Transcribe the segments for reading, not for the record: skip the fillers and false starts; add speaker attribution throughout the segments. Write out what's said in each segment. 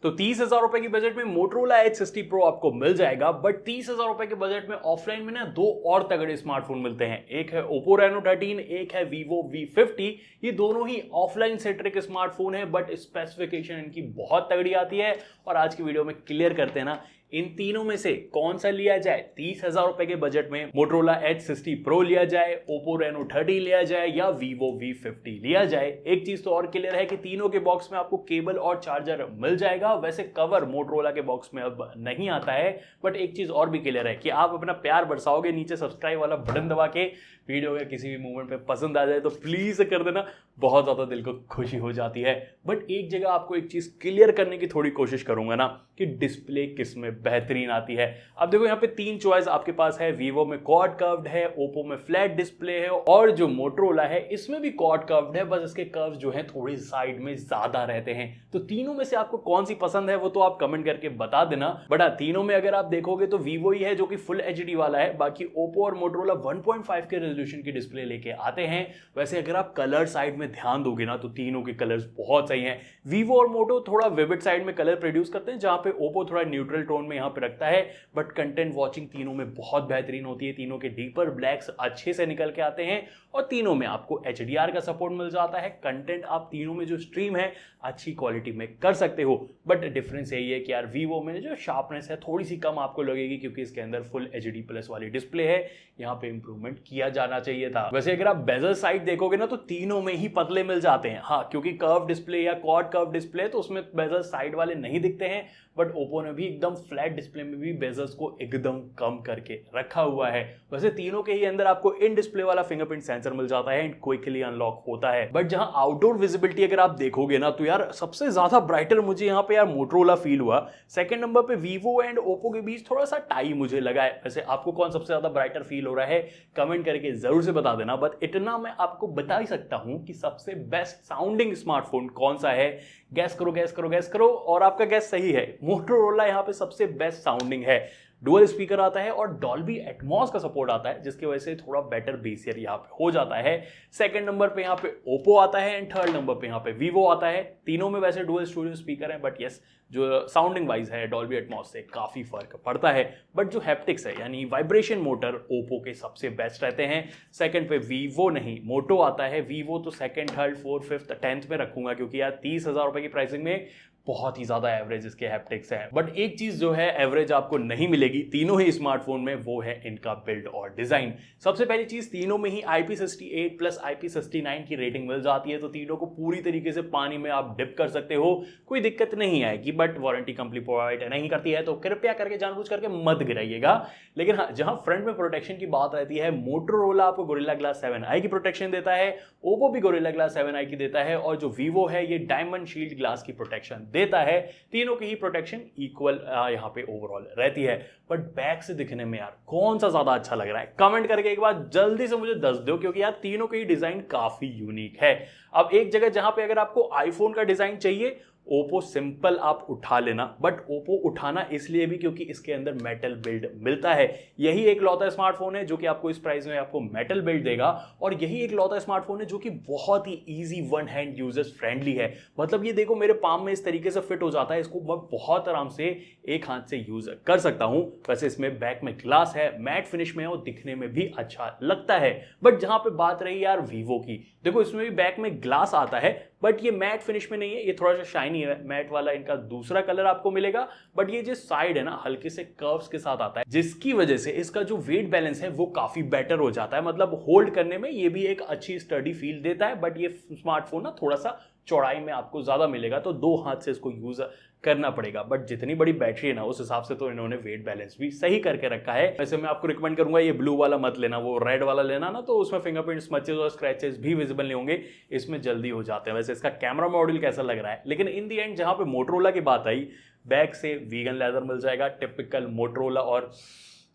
Speaker 1: तो 30,000 रुपए की बजट में Motorola H60 Pro आपको मिल जाएगा, बट 30,000 रुपए के बजट में ऑफलाइन में ना दो और तगड़े स्मार्टफोन मिलते हैं। एक है Oppo Reno 13, एक है Vivo V50। ये दोनों ही ऑफलाइन सेंट्रिक स्मार्टफोन है, बट स्पेसिफिकेशन इनकी बहुत तगड़ी आती है। और आज की वीडियो में क्लियर करते हैं ना इन तीनों में से कौन सा लिया जाए। 30,000 रुपए के बजट में Motorola H60 Pro लिया जाए, Oppo Reno 13 लिया जाए या Vivo V50 लिया जाए। एक चीज तो और क्लियर है कि तीनों के बॉक्स में आपको केबल और चार्जर मिल जाएगा। वैसे कवर Motorola के बॉक्स में अब नहीं आता है, बट एक चीज और भी क्लियर है कि आप अपना प्यार बरसाओगे। नीचे सब्सक्राइब वाला बटन दबा के वीडियो अगर किसी भी मूवमेंट पे पसंद आ जाए तो प्लीज कर देना, बहुत ज्यादा दिल को खुशी हो जाती है। बट एक जगह आपको एक चीज क्लियर करने की थोड़ी कोशिश करूंगा ना कि डिस्प्ले किस में बेहतरीन आती है। अब देखो यहाँ पे तीन चॉइस आपके पास है। Vivo में क्वाड कर्व्ड है, Oppo में फ्लैट डिस्प्ले है, और जो Motorola है इसमें भी क्वाड कर्व्ड है, बस इसके कर्व्स जो है थोड़ी साइड में ज्यादा रहते हैं। तो तीनों में से आपको कौन सी पसंद है वो तो आप कमेंट करके बता देना। बट तीनों में अगर आप देखोगे तो Vivo ही है जो कि फुल HD वाला है, बाकी Oppo और Motorola 1.5 के रेजोल्यूशन की डिस्प्ले लेके आते हैं। वैसे अगर आप कलर साइड में ध्यान दोगे ना तो तीनों के कलर्स बहुत सही हैं। Vivo और Moto थोड़ा विविड साइड में कलर प्रोड्यूस करते हैं, जहां पे Oppo थोड़ा न्यूट्रल टोन में यहां पे रखता है। बट कंटेंट वॉचिंग तीनों में बहुत बेहतरीन होती है। तीनों के डीपर ब्लैक्स अच्छे से निकल के आते हैं और तीनों में आपको HDR का सपोर्ट मिल जाता है। कंटेंट आप तीनों में जो स्ट्रीम है अच्छी क्वालिटी में कर सकते हो। बट डिफरेंस यही है कि यार Vivo में जो शार्पनेस है थोड़ी सी कम आपको लगेगी, क्योंकि इसके अंदर फुल HD प्लस वाली डिस्प्ले है। यहाँ पे इंप्रूवमेंट किया जाना चाहिए था। वैसे अगर आप बेजल साइड देखोगे ना तो तीनों में ही पतले मिल जाते हैं। हाँ, क्योंकि कर्व डिस्प्ले या क्वाड कर्व डिस्प्ले तो उसमें बेजल साइड वाले नहीं दिखते हैं। बट Oppo ने भी एकदम फ्लैट डिस्प्ले में भी बेजल्स को एकदम कम करके रखा हुआ है। वैसे तीनों के ही अंदर आपको इन डिस्प्ले वाला फिंगरप्रिंट सेंसर मिल जाता है एंड क्विकली अनलॉक होता है। बट जहां आउटडोर विजिबिलिटी अगर आप देखोगे ना तो यार सबसे ज्यादा ब्राइटर मुझे यहाँ पे यार Motorola फील हुआ। सेकंड नंबर पे Vivo एंड Oppo के बीच थोड़ा सा टाई मुझे लगा है। वैसे आपको कौन सबसे ज्यादा ब्राइटर फील हो रहा है कमेंट करके जरूर से बता देना। बट इतना मैं आपको बता ही सकता हूं कि सबसे बेस्ट साउंडिंग स्मार्टफोन कौन सा है। गैस करो गैस करो गैस करो, और आपका गैस सही है। Motorola यहाँ पे सबसे बेस्ट साउंडिंग है। डुअल स्पीकर आता है और डॉल्बी एटमॉस का सपोर्ट आता है, जिसकी वजह से थोड़ा बेटर बेसियर यहाँ पे हो जाता है। सेकंड नंबर पे यहाँ पे Oppo आता है एंड थर्ड नंबर पे यहाँ पे Vivo आता है। तीनों में वैसे डुअल स्टूडियो स्पीकर है, बट यस जो साउंडिंग वाइज है डॉल्बी एटमॉस से काफी फर्क पड़ता है। बट जो हैप्टिक्स है यानी वाइब्रेशन मोटर Oppo के सबसे बेस्ट रहते हैं। सेकंड पे Vivo नहीं Moto आता है। Vivo तो second third fourth fifth 10th में रखूंगा, क्योंकि यार 30,000 रुपए की प्राइसिंग में बहुत ही ज्यादा एवरेज इसके हैप्टिक्स है। बट एक चीज जो है एवरेज आपको नहीं मिलेगी तीनों ही स्मार्टफोन में, वो है इनका बिल्ड और डिजाइन। सबसे पहली चीज, तीनों में ही IP68 प्लस IP69 की रेटिंग मिल जाती है, तो तीनों को पूरी तरीके से पानी में आप डिप कर सकते हो, कोई दिक्कत नहीं आएगी। बट वारंटी कंपनी प्रोवाइड नहीं करती है, तो कृपया करके जानबूझ करके मत गिराइएगा। लेकिन हाँ, जहां फ्रंट में प्रोटेक्शन की बात रहती है, Motorola आपको Gorilla Glass 7i की प्रोटेक्शन देता है, Oppo भी Gorilla Glass 7i की देता है, और जो Vivo है ये डायमंड शील्ड ग्लास की प्रोटेक्शन देता है। तीनों की ही प्रोटेक्शन इक्वल यहाँ पे ओवरऑल रहती है। बट बैक से दिखने में यार कौन सा ज्यादा अच्छा लग रहा है कमेंट करके एक बार जल्दी से मुझे दस दो, क्योंकि यार तीनों के ही डिजाइन काफी यूनिक है। अब एक जगह जहां पे अगर आपको आईफोन का डिजाइन चाहिए, Oppo सिंपल आप उठा लेना। बट Oppo उठाना इसलिए भी क्योंकि इसके अंदर मेटल बिल्ड मिलता है। यही एक लौता स्मार्टफोन है जो कि आपको इस प्राइस में आपको मेटल बिल्ड देगा, और यही एक लौता स्मार्टफोन है जो कि बहुत ही easy one hand users friendly है। मतलब ये देखो मेरे पाम में इस तरीके से फिट हो जाता है, इसको मैं बहुत आराम से एक हाथ से यूज कर सकता हूं। वैसे इसमें बैक में ग्लास है, मैट फिनिश में है और दिखने में भी अच्छा लगता है। बट जहां पे बात रही यार Vivo की, देखो इसमें भी बैक में ग्लास आता है, बट ये मैट फिनिश में नहीं है, ये थोड़ा सा शाइनी है। मैट वाला इनका दूसरा कलर आपको मिलेगा। बट ये जो साइड है ना हल्के से कर्व्स के साथ आता है, जिसकी वजह से इसका जो वेट बैलेंस है वो काफी बेटर हो जाता है। मतलब होल्ड करने में ये भी एक अच्छी स्टडी फील देता है। बट ये स्मार्टफोन ना थोड़ा सा चौड़ाई में आपको ज्यादा मिलेगा, तो दो हाथ से इसको यूज करना पड़ेगा। बट जितनी बड़ी बैटरी है ना उस हिसाब से तो इन्होंने वेट बैलेंस भी सही करके रखा है। वैसे मैं आपको रिकमेंड करूंगा ये ब्लू वाला मत लेना, वो रेड वाला लेना ना, तो उसमें फिंगरप्रिंट स्मचेस और स्क्रैचेस भी विजिबल नहीं होंगे, इसमें जल्दी हो जाते हैं। वैसे इसका कैमरा मॉड्यूल कैसा लग रहा है, लेकिन इन दी एंड जहां पे Motorola की बात आई, बैक से वीगन लेदर मिल जाएगा टिपिकल Motorola, और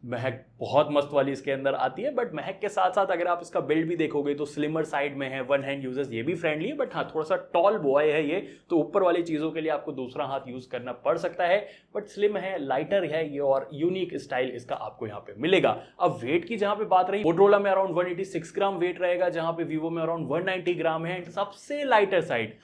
Speaker 1: महक बहुत मस्त वाली इसके अंदर आती है। बट महक के साथ साथ अगर आप इसका बिल्ड भी देखोगे तो स्लिमर साइड में है, वन हैंड यूजर्स ये भी फ्रेंडली है। बट हाँ थोड़ा सा टॉल बॉय है ये, तो ऊपर वाली चीजों के लिए आपको दूसरा हाथ यूज करना पड़ सकता है। बट स्लिम है, लाइटर है ये, और यूनिक स्टाइल इसका आपको यहाँ पे मिलेगा। अब वेट की जहां पे बात रही, Motorola में अराउंड 186 ग्राम वेट रहेगा, जहां पे Vivo में अराउंड 190 ग्राम है। सबसे लाइटर साइड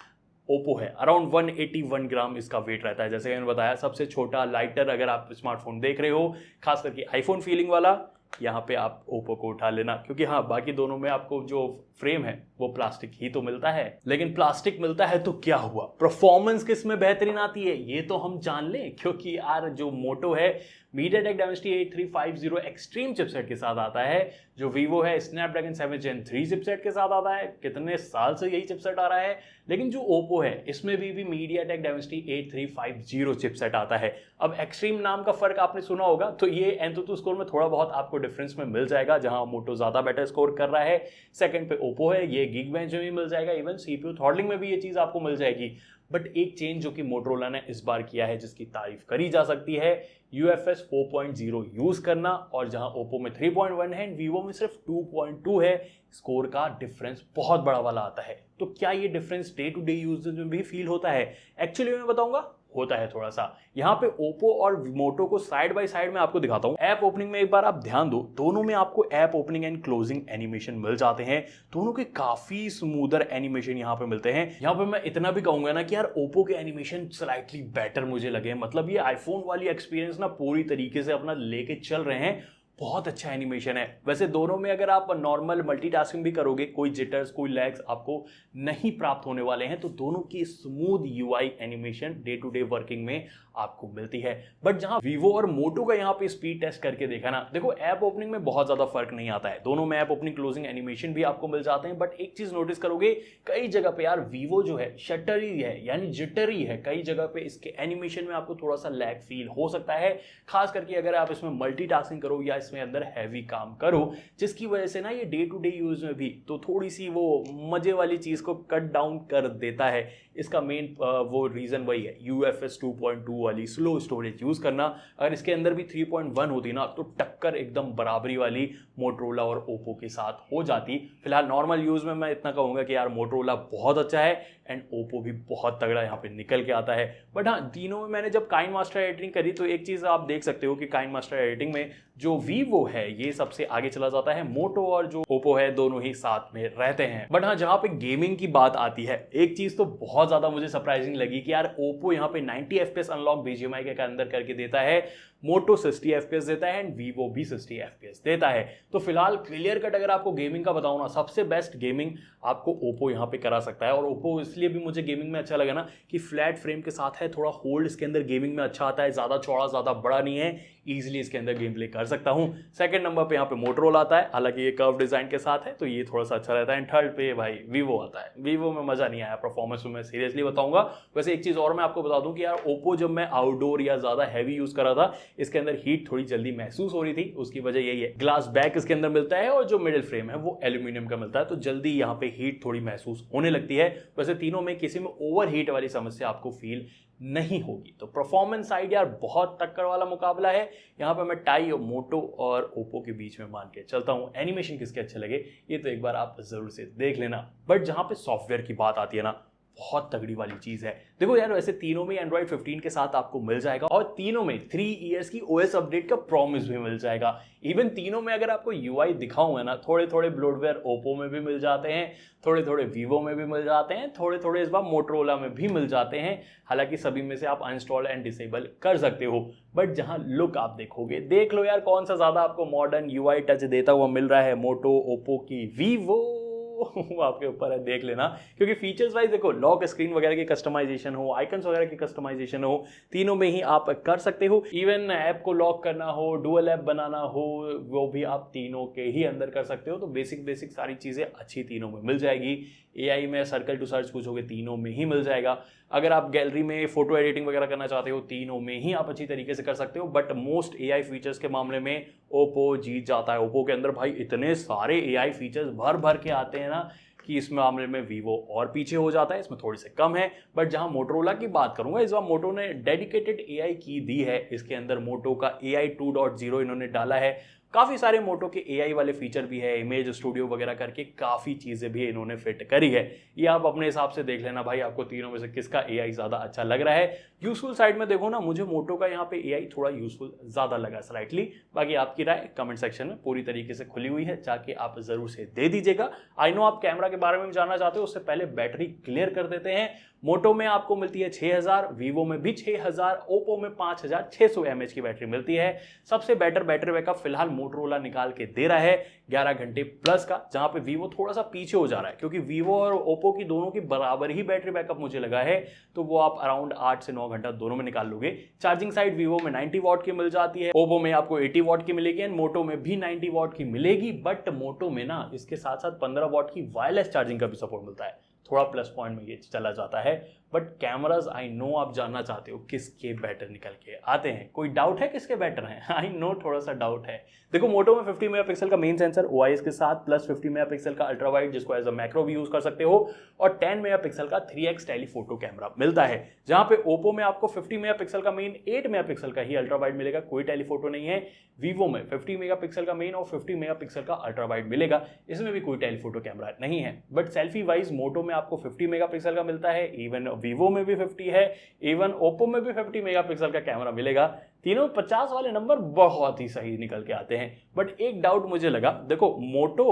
Speaker 1: ओप्पो है, अराउंड 181 ग्राम इसका वेट रहता है। जैसे मैंने बताया सबसे छोटा लाइटर अगर आप स्मार्टफोन देख रहे हो, खास करके आईफोन फीलिंग वाला, यहाँ पे आप ओप्पो को उठा लेना, क्योंकि हाँ बाकी दोनों में आपको जो फ्रेम है वो प्लास्टिक ही तो मिलता है। लेकिन प्लास्टिक मिलता है तो क्या हुआ, परफॉर्मेंस किस में बेहतरीन आती है ये तो हम जान लें, क्योंकि यार जो मोटो है MediaTek Dimensity 8350 एक्सट्रीम चिपसेट के साथ आता है, जो वीवो है स्नैपड्रैगन 7 Gen 3 चिपसेट के साथ आता है। कितने साल से यही चिपसेट आ रहा है। लेकिन जो ओप्पो है इसमें भी MediaTek Dimensity 8350 चिपसेट आता है। अब एक्सट्रीम नाम का फर्क आपने सुना होगा, तो ये एंतुतु स्कोर में थोड़ा बहुत आपको डिफरेंस में मिल जाएगा, जहां मोटो ज्यादा बेटर स्कोर कर रहा है। सेकंड पे ओप्पो है, ये Geekbench में भी मिल जाएगा, इवन CPU थ्रॉटलिंग में भी ये चीज आपको मिल जाएगी। बट एक चेंज जो कि मोटोरोला ने इस बार किया है, जिसकी तारीफ करी जा सकती है, UFS 4.0 यूज करना, और जहां ओप्पो में 3.1 है, वीवो में सिर्फ 2.2 है। स्कोर का डिफरेंस बहुत बड़ा वाला आता है। तो क्या ये difference day to day usages में भी फील होता है? एक्चुअली मैं बताऊंगा, होता है थोड़ा सा। यहाँ पे ओप्पो और मोटो को साइड बाय साइड में आपको दिखाता हूँ। ऐप ओपनिंग में एक बार आप ध्यान दो, दोनों में आपको app opening and closing animation मिल जाते हैं। दोनों के काफी स्मूदर एनिमेशन यहाँ पे मिलते हैं। यहाँ पे मैं इतना भी कहूंगा ना कि यार ओप्पो के एनिमेशन स्लाइटली बेटर मुझे लगे। मतलब ये आईफोन वाली एक्सपीरियंस ना पूरी तरीके से अपना लेके चल रहे हैं। बहुत अच्छा एनिमेशन है। वैसे दोनों में अगर आप नॉर्मल मल्टीटास्किंग भी करोगे, कोई जिटर्स कोई लैग्स आपको नहीं प्राप्त होने वाले हैं। तो दोनों की smooth UI animation day to day working में आपको मिलती है। बट जहां वीवो और मोटो का यहाँ पे स्पीड टेस्ट करके देखा ना, देखो ऐप ओपनिंग में बहुत ज्यादा फर्क नहीं आता है। दोनों में ऐप ओपनिंग क्लोजिंग एनिमेशन भी आपको मिल जाते हैं। बट एक चीज नोटिस करोगे, कई जगह पे यार वीवो जो है शटरी है, यानी जिटरी है। कई जगह पे इसके एनिमेशन में आपको थोड़ा सा लैग फील हो सकता है, खास करके अगर आप इसमें मल्टीटास्किंग करो या इसमें अंदर हैवी काम करो, जिसकी वजह से ना ये डे टू डे यूज में भी तो थोड़ी सी वो मजे वाली चीज को कट डाउन कर देता है। इसका मेन वो रीजन वही है, UFS 2.2 वाली स्लो स्टोरेज यूज करना। अगर इसके अंदर भी 3.1 होती ना, तो टक्कर एकदम बराबरी वाली मोटोरोला और ओप्पो के साथ हो जाती। फिलहाल नॉर्मल यूज में मैं इतना कहूंगा कि यार मोटोरोला बहुत अच्छा है एंड ओप्पो भी बहुत तगड़ा यहाँ पे निकल के आता है। बट हाँ, तीनों में मैंने जब काइनमास्टर एडिटिंग करी तो एक चीज आप देख सकते हो कि काइनमास्टर एडिटिंग में जो वीवो है ये सबसे आगे चला जाता है। मोटो और जो ओप्पो है दोनों ही साथ में रहते हैं। बट हाँ, जहां पे गेमिंग की बात आती है, एक चीज तो बहुत ज्यादा मुझे सरप्राइजिंग लगी कि यार ओप्पो यहाँ पे 90 FPS अनलॉक BGMI के अंदर करके देता है, मोटो 60 FPS देता है एंड वीवो भी 60 FPS देता है। तो फिलहाल क्लियर कट अगर आपको गेमिंग का बताऊं ना, सबसे बेस्ट गेमिंग आपको ओप्पो यहाँ पे करा सकता है। और ओप्पो इसलिए भी मुझे गेमिंग में अच्छा लगा ना कि फ्लैट फ्रेम के साथ है, थोड़ा होल्ड इसके अंदर गेमिंग में अच्छा आता है, ज्यादा चौड़ा ज्यादा बड़ा नहीं है, इजीली इसके अंदर गेम प्ले कर सकता हूं। सेकंड नंबर पे यहाँ पे मोटोरोला आता है, हालांकि ये कर्व डिजाइन के साथ है तो ये थोड़ा सा अच्छा रहता है। एंड थर्ड पे भाई वीवो आता है। वीवो में मजा नहीं आया परफॉर्मेंस में, मैं सीरियसली बताऊंगा। वैसे एक चीज और मैं आपको बता दूं कि यार ओप्पो जब मैं आउटडोर या ज्यादा हैवी यूज कर रहा था, इसके अंदर हीट थोड़ी जल्दी महसूस हो रही थी। उसकी वजह यही है, ग्लास बैक इसके अंदर मिलता है और जो मिडिल फ्रेम है वो एल्यूमिनियम का मिलता है, तो जल्दी यहाँ पे हीट थोड़ी महसूस होने लगती है। वैसे तीनों में किसी में ओवर हीट वाली समस्या आपको फील नहीं होगी। तो परफॉर्मेंस साइड यार बहुत टक्कर वाला मुकाबला है। यहाँ पे मैं टाई और मोटो और ओप्पो के बीच में मान के चलता हूँ। एनिमेशन किसके अच्छे लगे ये तो एक बार आप जरूर से देख लेना। बट जहाँ पे सॉफ्टवेयर की बात आती है ना, बहुत तगड़ी वाली चीज है। देखो यार, वैसे तीनों में एंड्रॉइड 15 के साथ आपको मिल जाएगा और तीनों में 3 इयर्स की OS अपडेट का प्रॉमिस भी मिल जाएगा। इवन तीनों में अगर आपको UI दिखाऊंगा ना, थोड़े थोड़े ब्लोटवेयर ओप्पो में भी मिल जाते हैं, थोड़े थोड़े वीवो में भी मिल जाते हैं, थोड़े थोड़े इस बार मोटोरोला में भी मिल जाते हैं। हालांकि सभी में से आप अनइंस्टॉल एंड डिसेबल कर सकते हो। बट जहां लुक आप देखोगे, देख लो यार कौन सा ज्यादा आपको मॉडर्न UI टच देता हुआ मिल रहा है, मोटो, ओप्पो की वीवो, वो आपके ऊपर है, देख लेना। क्योंकि फीचर्स वाइज देखो, लॉक स्क्रीन वगैरह की कस्टमाइजेशन हो, आइकन्स वगैरह की कस्टमाइजेशन हो, तीनों में ही आप कर सकते हो। इवन ऐप को लॉक करना हो, डुअल ऐप बनाना हो, वो भी आप तीनों के ही अंदर कर सकते हो। तो बेसिक सारी चीजें अच्छी तीनों में मिल जाएगी। AI में सर्कल टू सर्च पूछोगे, तीनों में ही मिल जाएगा। अगर आप गैलरी में फोटो एडिटिंग वगैरह करना चाहते हो, तीनों में ही आप अच्छी तरीके से कर सकते हो। बट मोस्ट AI फीचर्स के मामले में ओप्पो जीत जाता है। ओप्पो के अंदर भाई इतने सारे AI फीचर्स भर भर के आते हैं ना कि इस मामले में वीवो और पीछे हो जाता है, इसमें थोड़ी से कम है। बट जहां मोटोरोला की बात करूंगा, इस बार मोटो ने डेडिकेटेड AI की दी है। इसके अंदर मोटो का AI 2.0 इन्होंने डाला है। काफी सारे मोटो के AI वाले फीचर भी है, इमेज स्टूडियो वगैरह करके काफी चीजें भी इन्होंने फिट करी है। ये आप अपने हिसाब से देख लेना भाई, आपको तीनों में से किसका AI ज्यादा अच्छा लग रहा है। यूजफुल साइड में देखो ना, मुझे मोटो का यहाँ पे AI थोड़ा यूजफुल ज्यादा लगा स्लाइटली। बाकी आपकी राय कमेंट सेक्शन में पूरी तरीके से खुली हुई है, जाके आप जरूर से दे दीजिएगा। आई नो आप कैमरा के बारे में भी जानना चाहते हो, उससे पहले बैटरी क्लियर कर देते हैं। मोटो में आपको मिलती है 6000, वीवो में भी 6000, ओप्पो में 5600 mAh की बैटरी मिलती है। सबसे बेटर बैटरी बैकअप फिलहाल मोटोरोला निकाल के दे रहा है 11 घंटे प्लस का, जहां पे वीवो थोड़ा सा पीछे हो जा रहा है, क्योंकि वीवो और ओप्पो की दोनों की बराबर ही बैटरी बैकअप मुझे लगा है, तो वो आप अराउंड 8 से 9 घंटा दोनों में निकाल लोगे। चार्जिंग साइड वीवो में 90 वॉट की मिल जाती है, ओप्पो में आपको 80 वॉट की मिलेगी एंड मोटो में भी 90 वॉट की मिलेगी। बट मोटो में ना इसके साथ साथ 15 वॉट की वायरलेस चार्जिंग का भी सपोर्ट मिलता है, थोड़ा प्लस पॉइंट में ये चला जाता है। बट कैमराज आई नो आप जानना चाहते हो किसके बेटर निकल के आते हैं, कोई डाउट है किसके बेटर हैं? आई नो थोड़ा सा डाउट है। देखो मोटो में 50 मेगापिक्सल का मेन सेंसर OIS के साथ प्लस 50 मेगापिक्सल का अल्ट्रा वाइड जिसको एज अ मैक्रो भी यूज कर सकते हो, और 10 मेगापिक्सल का 3x टेलीफोटो कैमरा मिलता है। जहां पे ओप्पो में आपको 50 मेगापिक्सल का मेन, 8 मेगापिक्सल का ही अल्ट्रा वाइड मिलेगा, कोई टेलीफोटो नहीं है। वीवो में 50 मेगापिक्सल का मेन और 50 मेगापिक्सल का अल्ट्रा वाइड मिलेगा, इसमें भी कोई टेलीफोटो कैमरा नहीं है। बट सेल्फी वाइज मोटो में आपको 50 मेगापिक्सल का मिलता है, इवन वीवो में भी 50 है, इवन ओप्पो में भी 50 मेगापिक्सल का कैमरा मिलेगा। तीनों 50 वाले नंबर बहुत ही सही निकल के आते हैं। बट एक डाउट मुझे लगा, देखो मोटो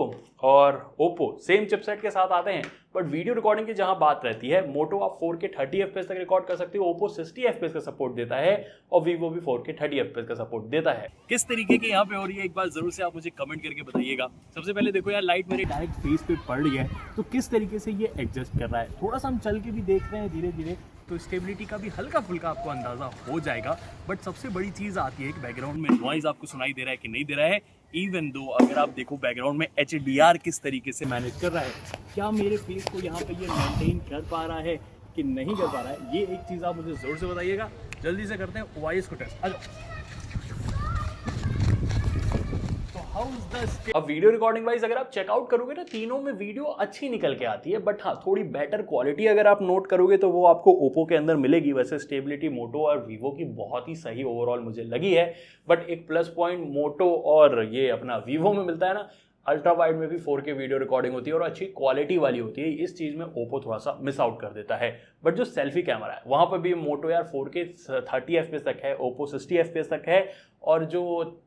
Speaker 1: और ओप्पो सेम चिपसेट के साथ आते हैं, बट वीडियो रिकॉर्डिंग की जहां बात रहती है, मोटो आप 4K 30 FPS तक रिकॉर्ड कर सकते हो, ओप्पो 60 FPS का सपोर्ट देता है, और वीवो भी 4K 30 FPS का सपोर्ट देता है। किस तरीके की यहाँ पे हो रही है एक बार जरूर से आप मुझे कमेंट करके बताइएगा। सबसे पहले देखो यार, लाइट मेरे डायरेक्ट फेस पे पड़ रही है, तो किस तरीके से ये एडजस्ट कर रहा है, थोड़ा सा हम चल के भी देख रहे हैं धीरे धीरे, तो स्टेबिलिटी का भी हल्का फुल्का आपको अंदाजा हो जाएगा। बट सबसे बड़ी चीज आती है कि बैकग्राउंड में नॉइज आपको सुनाई दे रहा है कि नहीं दे रहा है। इवन दो अगर आप देखो बैकग्राउंड में HDR किस तरीके से मैनेज कर रहा है, क्या मेरे फेस को यहाँ पे ये मेंटेन कर पा रहा है कि नहीं कर पा रहा है, ये एक चीज आप मुझे जोर से बताइएगा। जल्दी से करते हैं OIS को टेस्ट। आ जाओ। अब वीडियो रिकॉर्डिंग वाइज अगर आप चेकआउट करोगे ना, तीनों में वीडियो अच्छी निकल के आती है। बट हाँ, थोड़ी बेटर क्वालिटी अगर आप नोट करोगे तो वो आपको ओप्पो के अंदर मिलेगी। वैसे स्टेबिलिटी मोटो और वीवो की बहुत ही सही ओवरऑल मुझे लगी है, बट एक प्लस पॉइंट मोटो और ये अपना वीवो में मिलता है ना, अल्ट्रा वाइड में भी 4K वीडियो रिकॉर्डिंग होती है और अच्छी क्वालिटी वाली होती है। इस चीज में ओप्पो थोड़ा सा मिस आउट कर देता है। बट जो सेल्फी कैमरा है वहां पर भी मोटो यार 4K 30 FPS तक है, ओप्पो 60 FPS तक है, और जो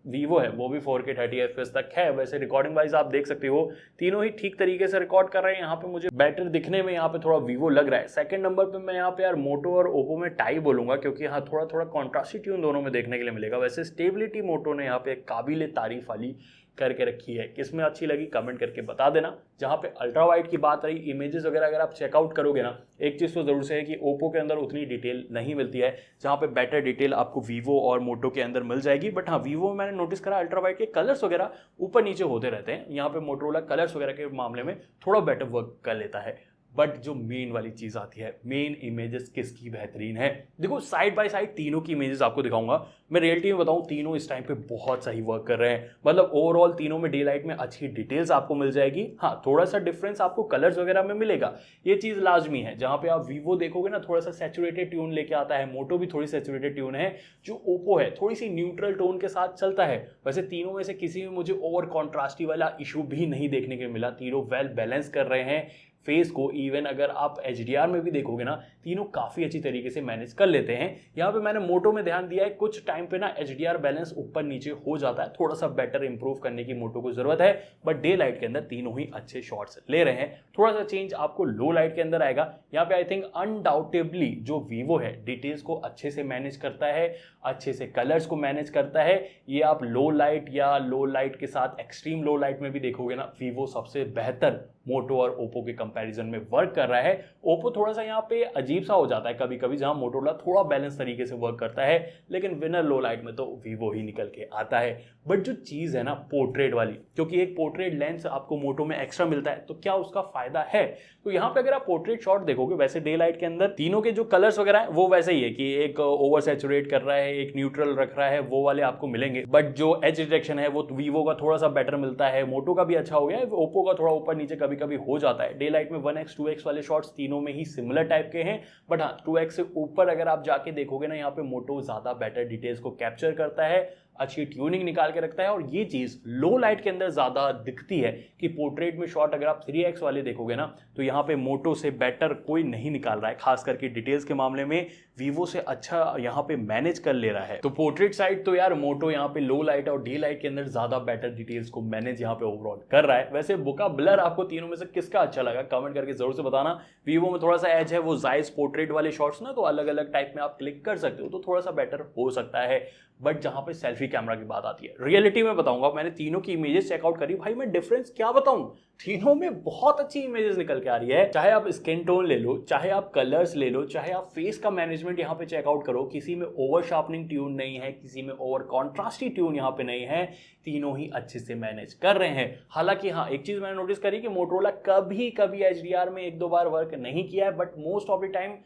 Speaker 1: वीवो है वो भी 4K 30 FPS तक है। वैसे रिकॉर्डिंग वाइज आप देख सकते हो तीनों ही ठीक तरीके से रिकॉर्ड कर रहे हैं। यहाँ पे मुझे बेटर दिखने में यहाँ पे थोड़ा वीवो लग रहा है। सेकंड नंबर पे मैं यहाँ पे यार मोटो और ओप्पो में टाई बोलूंगा, क्योंकि हाँ थोड़ा थोड़ा कॉन्ट्रास्टी ट्यून दोनों में देखने के लिए मिलेगा। वैसे स्टेबिलिटी मोटो ने यहाँ पे काबिल तारीफ वाली करके रखी है। किसमें अच्छी लगी कमेंट करके बता देना। जहाँ पे अल्ट्रा वाइड की बात रही, इमेजेस वगैरह अगर आप चेकआउट करोगे ना, एक चीज़ तो जरूर से है कि ओप्पो के अंदर उतनी डिटेल नहीं मिलती है, जहाँ पे बेटर डिटेल आपको वीवो और मोटो के अंदर मिल जाएगी। बट हाँ, वीवो में मैंने नोटिस करा अल्ट्रा वाइड के कलर्स वगैरह ऊपर नीचे होते रहते हैं। यहाँ पे मोटोरोला कलर्स वगैरह के मामले में थोड़ा बेटर वर्क कर लेता है। बट जो मेन वाली चीज आती है, मेन इमेजेस किसकी बेहतरीन है। देखो साइड बाय साइड तीनों की इमेजेस आपको दिखाऊंगा। मैं रियलिटी में बताऊं, तीनों इस टाइम पे बहुत सही वर्क कर रहे हैं। मतलब ओवरऑल तीनों में डे लाइट में अच्छी डिटेल्स आपको मिल जाएगी। हाँ, थोड़ा सा डिफरेंस आपको कलर्स वगैरह में मिलेगा, ये चीज लाजमी है। जहां पे आप वीवो देखोगे ना थोड़ा सा सैचुरेटेड ट्यून लेके आता है, मोटो भी थोड़ी सैचुरेटेड ट्यून है, जो ओप्पो है थोड़ी सी न्यूट्रल टोन के साथ चलता है। वैसे तीनों में से किसी में मुझे ओवर कॉन्ट्रास्टी वाला इशू भी नहीं देखने को मिला। तीनों वेल बैलेंस कर रहे हैं फेस को। इवन अगर आप HDR में भी देखोगे ना, तीनों काफी अच्छी तरीके से मैनेज कर लेते हैं। यहाँ पे मैंने मोटो में ध्यान दिया है, कुछ टाइम पे ना HDR बैलेंस ऊपर नीचे हो जाता है, थोड़ा सा बेटर इंप्रूव करने की मोटो को जरूरत है। बट डे लाइट के अंदर तीनों ही अच्छे शॉट्स ले रहे हैं। थोड़ा सा चेंज आपको लो लाइट के अंदर आएगा। यहाँ पे आई थिंक अनडाउटेबली जो वीवो है डिटेल्स को अच्छे से मैनेज करता है, अच्छे से कलर्स को मैनेज करता है। ये आप लो लाइट या लो लाइट के साथ एक्सट्रीम लो लाइट में भी देखोगे ना, वीवो सबसे बेहतर मोटो और ओप्पो के कंपैरिजन में वर्क कर रहा है। ओप्पो थोड़ा सा यहाँ पे अजीब सा हो जाता है कभी कभी, जहां मोटोरोला थोड़ा बैलेंस तरीके से वर्क करता है, लेकिन विनर लो लाइट में तो वीवो ही निकल के आता है। बट जो चीज है ना पोर्ट्रेट वाली, क्योंकि एक पोर्ट्रेट लेंस आपको मोटो में एक्स्ट्रा मिलता है, तो क्या उसका फायदा है? तो यहाँ पे अगर आप पोर्ट्रेट शॉट देखोगे, वैसे डे लाइट के अंदर तीनों के जो कलर्स वगैरह है वो वैसे ही है कि एक ओवर सैचुरेट कर रहा है, एक न्यूट्रल रख रहा है, वो वाले आपको मिलेंगे। बट जो एज डिटेक्शन है वो वीवो का थोड़ा सा बेटर मिलता है, मोटो का भी अच्छा हो गया है, ओप्पो का थोड़ा ऊपर नीचे कभी कभी हो जाता है। डे लाइट में 1x 2x वाले शॉट्स तीनों में ही सिमिलर टाइप के हैं। बट हाँ, 2x से ऊपर अगर आप जाके देखोगे ना, यहाँ पे मोटो ज्यादा बेटर डिटेल्स को कैप्चर करता है, अच्छी ट्यूनिंग निकाल के रखता है। और ये चीज़ लो लाइट के अंदर ज़्यादा दिखती है कि पोर्ट्रेट में शॉट अगर आप 3x वाले देखोगे ना तो यहाँ पे मोटो से बेटर कोई नहीं निकाल रहा है, खास करके डिटेल्स के मामले में वीवो से अच्छा यहाँ पे मैनेज कर ले रहा है। तो पोर्ट्रेट साइड तो यार मोटो यहाँ पे लो लाइट और डी लाइट के अंदर ज़्यादा बेटर डिटेल्स को मैनेज यहाँ पे ओवरऑल कर रहा है। वैसे बोका ब्लर आपको तीनों में से किसका अच्छा लगा कमेंट करके जरूर से बताना। वीवो में थोड़ा सा एज है, वो जायज पोर्ट्रेट वाले शॉट्स ना तो अलग अलग टाइप में आप क्लिक कर सकते हो तो थोड़ा सा बेटर हो सकता है। बट जहां पे सेल्फी कैमरा की बात आती है, रियलिटी में बताऊंगा, मैंने तीनों की इमेजेस चेकआउट करी भाई, मैं डिफरेंस क्या बताऊं, तीनों में बहुत अच्छी इमेजेस निकल के आ रही है। चाहे आप स्किन टोन ले लो, चाहे आप कलर्स ले लो, चाहे आप फेस का मैनेजमेंट यहाँ पे चेकआउट करो, किसी में ओवर शार्पनिंग ट्यून नहीं है, किसी में ओवर कॉन्ट्रास्टी ट्यून यहाँ पे नहीं है, तीनों ही अच्छे से मैनेज कर रहे हैं। हालांकि हाँ, एक चीज मैंने नोटिस करी कि मोटरोला कभी कभी HDR में एक दो बार वर्क नहीं किया है, but most of the time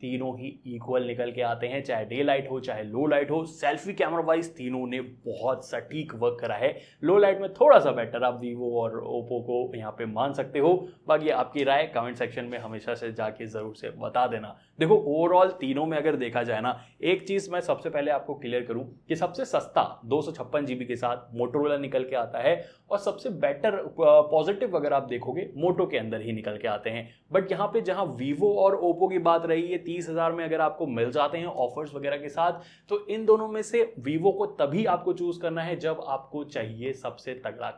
Speaker 1: तीनों ही इक्वल निकल के आते हैं, चाहे डे लाइट हो चाहे लो लाइट हो। सेल्फी कैमरा वाइज तीनों ने बहुत सटीक वर्क करा है। लो लाइट में थोड़ा सा बेटर आप वीवो और ओप्पो को यहाँ पे मान सकते हो। बाकी आपकी राय कमेंट सेक्शन में हमेशा से जाके जरूर से बता देना। देखो ओवरऑल तीनों में अगर देखा जाए ना, एक चीज मैं सबसे पहले आपको क्लियर करूं कि सबसे सस्ता 256 GB के साथ मोटोरोला निकल के आता है और सबसे बेटर पॉजिटिव अगर आप देखोगे मोटो के अंदर ही निकल के आते हैं। बट यहाँ पे जहां वीवो और ओप्पो की बात रही है, 30,000 में अगर आपको मिल जाते हैं ऑफर्स वगैरह के साथ, तो इन दोनों में से वीवो को तभी आपको चूज करना है जब आपको चाहिए सबसे तगड़ा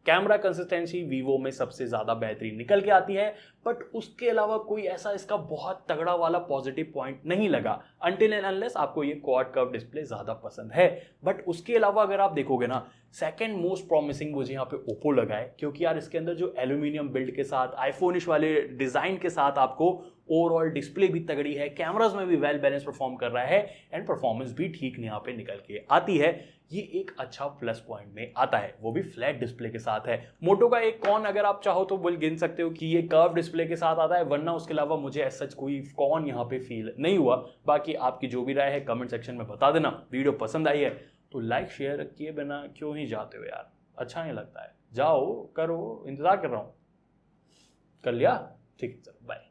Speaker 1: कैमरा कंसिस्टेंसी वीवो में सबसे ज्यादा बेहतरीन निकल के आती है। बट उसके अलावा कोई ऐसा इसका बहुत तगड़ा वाला पॉजिटिव पॉइंट नहीं लगा, अनटिल एंड अनलेस आपको ये क्वाड कर्व डिस्प्ले ज्यादा पसंद है। बट उसके अलावा अगर आप देखोगे ना, सेकंड मोस्ट प्रॉमिसिंग मुझे यहाँ पे ओप्पो लगा है, क्योंकि यार इसके अंदर जो एल्यूमिनियम बिल्ड के साथ आईफोनिश वाले डिजाइन के साथ आपको ओवरऑल डिस्प्ले भी तगड़ी है, कैमरास में भी वेल बैलेंस परफॉर्म कर रहा है एंड परफॉर्मेंस भी ठीक यहाँ पे निकल के आती है। ये एक अच्छा प्लस पॉइंट में आता है, वो भी फ्लैट डिस्प्ले के साथ है। मोटो का एक कॉन अगर आप चाहो तो बोल गिन सकते हो कि ये कर्व डिस्प्ले के साथ आता है, वरना उसके अलावा मुझे ऐसा कोई कॉन यहाँ पे फील नहीं हुआ। बाकी आपकी जो भी राय है कमेंट सेक्शन में बता देना। वीडियो पसंद आई है तो लाइक शेयर किए बिना क्यों ही जाते हो यार, अच्छा नहीं लगता है, जाओ करो, इंतजार कर रहा हूं। कर लिया, ठीक है, चलो बाय।